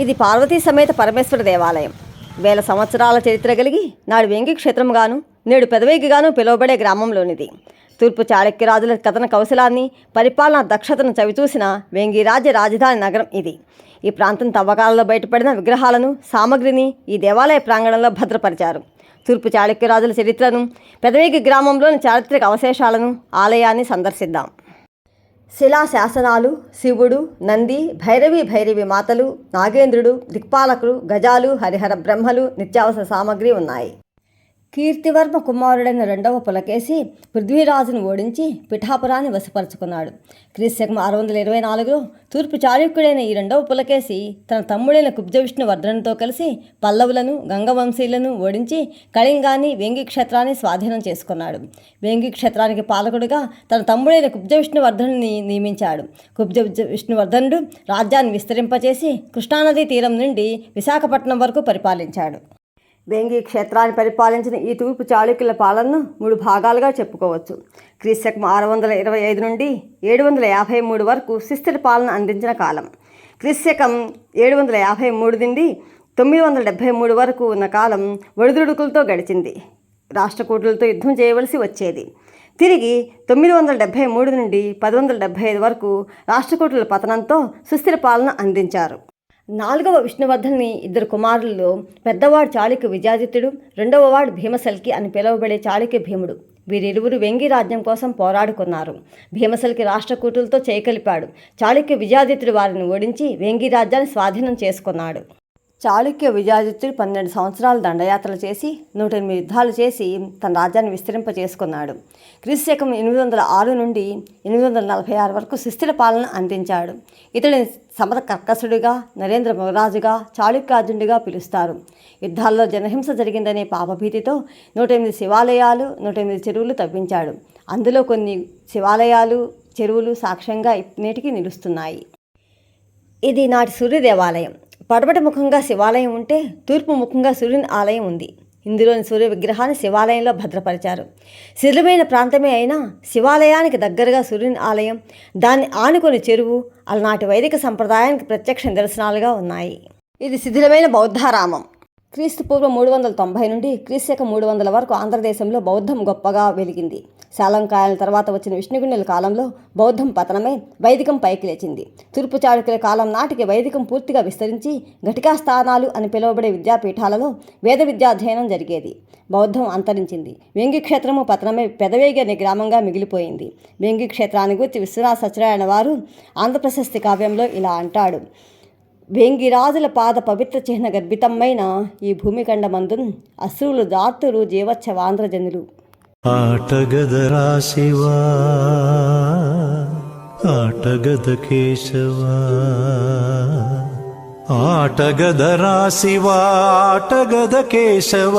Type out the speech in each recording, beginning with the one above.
ఇది పార్వతీ సమేత పరమేశ్వర దేవాలయం. వేల సంవత్సరాల చరిత్ర కలిగి నాడు వెంగి క్షేత్రంగాను నేడు పెదవేగిగాను పిలువబడే గ్రామంలోనిది. తూర్పు చాళుక్యరాజుల కథన కౌశలాన్ని, పరిపాలనా దక్షతను చవిచూసిన వేంగి రాజ్య రాజధాని నగరం ఇది. ఈ ప్రాంతం తవ్వకాలలో బయటపడిన విగ్రహాలను, సామగ్రిని ఈ దేవాలయ ప్రాంగణంలో భద్రపరిచారు. తూర్పు చాళుక్యరాజుల చరిత్రను, పెదవేగి గ్రామంలోని చారిత్రక అవశేషాలను, ఆలయాన్ని సందర్శిద్దాం. శిలా శాసనాలు, శివుడు, నంది, భైరవి మాతలు, నాగేంద్రుడు, దిక్పాలకులు, గజాలు, హరిహర బ్రహ్మలు, నిత్యావసర సామగ్రి ఉన్నాయి. కీర్తివర్మ కుమారుడైన రెండవ పులకేశి పృథ్వీరాజును ఓడించి పిఠాపురాన్ని వశపరుచుకున్నాడు. క్రీస్తు 624లో తూర్పు చాళుక్యుడైన ఈ రెండవ పులకేశి తన తమ్ముడైన కుబ్జవిష్ణువర్ధనుతో కలిసి పల్లవులను, గంగవంశీయులను ఓడించి కళింగాన్ని, వేంగి క్షేత్రాన్ని స్వాధీనం చేసుకున్నాడు. వేంగి క్షేత్రానికి పాలకుడిగా తన తమ్ముడైన కుబ్జవిష్ణువర్ధనుని నియమించాడు. కుబ్జవిష్ణువర్ధనుడు రాజ్యాన్ని విస్తరింపచేసి కృష్ణానదీ తీరం నుండి విశాఖపట్నం వరకు పరిపాలించాడు. వేంగి క్షేత్రాన్ని పరిపాలించిన ఈ తూర్పు చాళుక్యుల పాలనను 3 భాగాలుగా చెప్పుకోవచ్చు. క్రీస్తు 625 నుండి 753 వరకు శిస్తుల పాలన అందించిన కాలం. క్రీస్తు 753 నుండి 973 వరకు ఉన్న కాలం ఒడిదుడుకులతో గడిచింది. రాష్ట్రకూటులతో యుద్ధం చేయవలసి వచ్చేది. తిరిగి 973 నుండి 1075 వరకు రాష్ట్రకూటుల పతనంతో సుస్థిర పాలన అందించారు. 4వ విష్ణువర్ధన్ని 2 కుమారుల్లో పెద్దవాడు చాళుక్య విజయాదిత్యుడు, రెండవవాడు భీమసల్కి అని పిలువబడే చాళుక్య భీముడు. వీరిరువురు వేంగి రాజ్యం కోసం పోరాడుకున్నారు. భీమసల్కి రాష్ట్రకూటులతో చేయకలిపాడు. చాళుక్య విజయాదిత్యుడు వారిని ఓడించి వేంగి రాజ్యాన్ని స్వాధీనం చేసుకున్నాడు. చాళుక్య విజయాదిత్యుడు 12 సంవత్సరాలు దండయాత్రలు చేసి 108 యుద్ధాలు చేసి తన రాజ్యాన్ని విస్తరింపచేసుకున్నాడు. క్రీస్తు 806 నుండి 846 వరకు సుస్థిర పాలన అందించాడు. ఇతడిని సమర కర్కసుడిగా, నరేంద్ర మగరాజుగా, చాళుక్యార్జునుడిగా పిలుస్తారు. యుద్ధాల్లో జనహింస జరిగిందనే పాపభీతితో 108 శివాలయాలు, 108 చెరువులు తవ్వించాడు. అందులో కొన్ని శివాలయాలు, చెరువులు సాక్ష్యంగా నేటికి నిలుస్తున్నాయి. ఇది నాటి సూర్య దేవాలయం. పడమటి ముఖంగా శివాలయం ఉంటే తూర్పు ముఖంగా సూర్యుని ఆలయం ఉంది. ఇందులోని సూర్య విగ్రహాన్ని శివాలయంలో భద్రపరిచారు. శిథిలమైన ప్రాంతమే అయినా శివాలయానికి దగ్గరగా సూర్యుని ఆలయం, దాన్ని ఆనుకొని చెరువు అలనాటి వైదిక సంప్రదాయానికి ప్రత్యక్ష నిదర్శనాలుగా ఉన్నాయి. ఇది శిథిలమైన బౌద్ధారామం. క్రీస్తు పూర్వం 390 నుండి క్రీస్తు 300 వరకు ఆంధ్రదేశంలో బౌద్ధం గొప్పగా వెలిగింది. శాలంకాయల తర్వాత వచ్చిన విష్ణుగుండెల కాలంలో బౌద్ధం పతనమై వైదికం పైకి లేచింది. తూర్పు చాళుక్యుల కాలం నాటికి వైదికం పూర్తిగా విస్తరించి ఘటికా స్థానాలు అని పిలువబడే విద్యాపీఠాలలో వేద విద్యాధ్యయనం జరిగేది. బౌద్ధం అంతరించింది. వేంగి క్షేత్రము పతనమై పెదవేగి అనే గ్రామంగా మిగిలిపోయింది. వేంగి క్షేత్రాన్ని గురించి విశ్వనాథ సత్యనారాయణ వారు ఆంధ్రప్రశస్తి కావ్యంలో ఇలా అంటాడు: వేంగి రాజుల పాద పవిత్ర చిహ్న గర్భితమైన ఈ భూమిఖండమందున్ అశ్రువులు దార్తురు జీవచ్చవాంధ్రజనులు. ఆటగదరా శివా, ఆటగద కేశవా, ఆటగదరా శివా, ఆటగద కేశవ,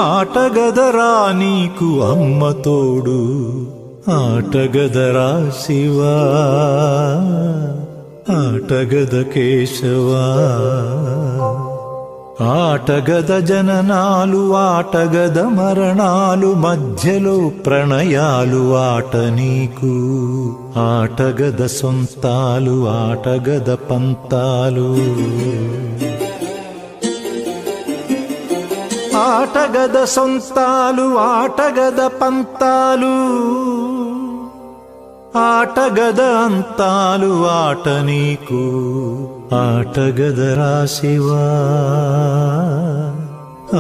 ఆటగదరా నీకు అమ్మ తోడు. ఆటగదరా శివా, ఆటగద కేశవా, ఆటగద జననాలు, ఆటగద మరణాలు, మధ్యలో ప్రణయాలు ఆట నీకు. ఆటగద సొంతాలు, ఆటగద పంతాలు, ఆటగద సొంతాలు, ఆటగద పంతాలు, ఆటగద అంతాలు ఆట నీకు. ఆటగదరా శివా,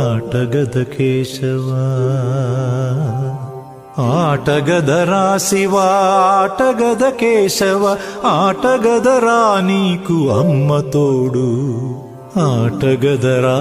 ఆటగద కేశవా, ఆటగదరా శివా, ఆటగద కేశవ, ఆటగదరా నీకు అమ్మ తోడు. ఆటగదరా